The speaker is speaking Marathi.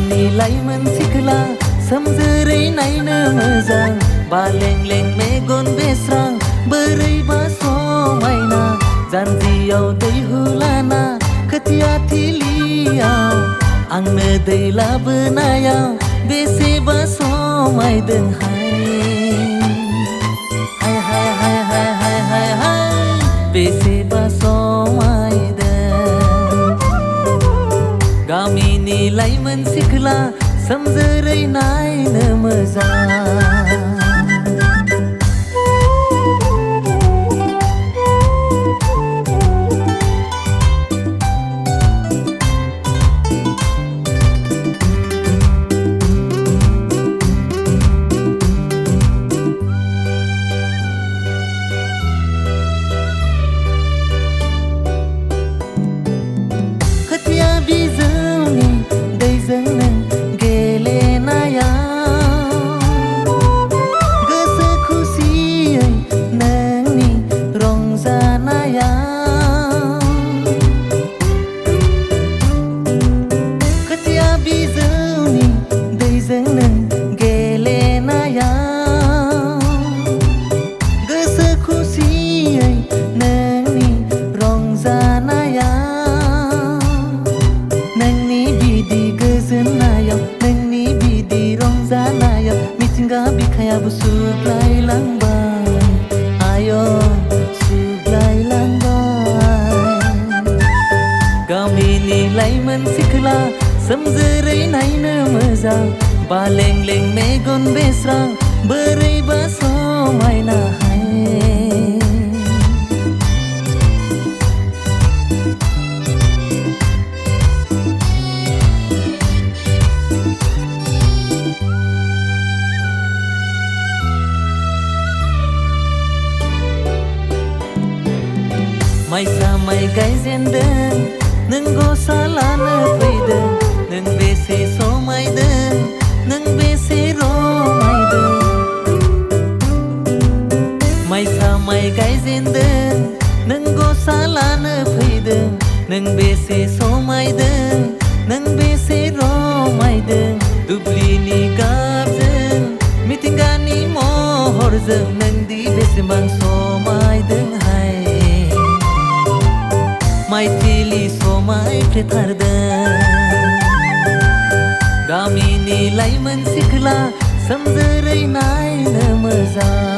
गामिनि लाइमोन सिख्ला सोमजोरै नायनो मोजां बालें लें मेगन बेस्रां बोरैबा समायना जानजियाव दै हुलाना खोथिया थिलियाव आंनो दै लाबोनायाव बेसेबा समायदों हाय हाय हाय हाय हाय हाय हाय बेसेबा समायदों गामिनि लाइमोन सिख्ला सोमजोरै नायनो मोजां बिखायाबो सुग्लायलांबाय आय सुग्लायलांबाय गामिनि लाइमोन सिख्ला सोमजोरै नायनो मोजां बालें लें मेगन बेस्रां बोरैबा समायना माइसा माइ गायजेनदों नों गसा लानो फैदों नों बेसे समायदों नों बेसे रमायदों माइसा माइ गायजेनदों नों गसा लानो फैदों नों बेसे समायदों नों बेसे रमायदों दुब्लिनि गाबजों मिथिंगानि महरजों नोंदि बेसेबां समायदों माइथिलि समायफ्लेथारदों गामिनि लाइमोन सिख्ला सोमजोरै नायनो मोजां